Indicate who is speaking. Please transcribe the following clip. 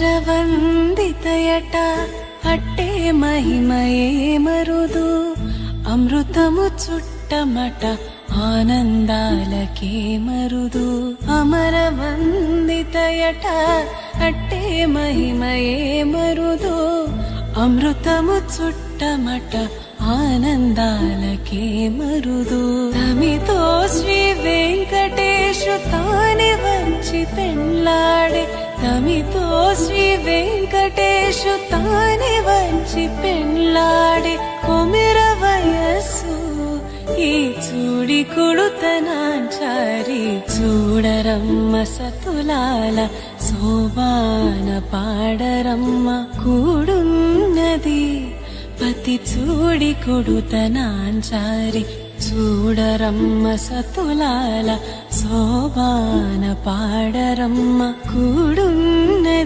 Speaker 1: అమరవందితయట అట్టే మహిమయే మరుదు అమృతము చుట్టమట ఆనందాలకే మరుదు అమరవందితయట అట్టే మహిమయే మరుదు అమృతము చుట్టమట ఆనందాలకే మరుదు తమితో శ్రీ వెంకటేశు తానే వచ్చి పెళ్ళాడే తమితో శ్రీ వెంకటేశు తానే వచ్చి పెళ్ళాడే కొమిర వయస్సు ఈ చూడి కొడుతనాంచారి చూడరమ్మ సతులాల శోభాన పాడరమ్మ కూడున్నది పతి చూడి కొడుతనాంచారి చూడరమ్మ సతులాల శోభాన పాడరమ్మ కూడున్నది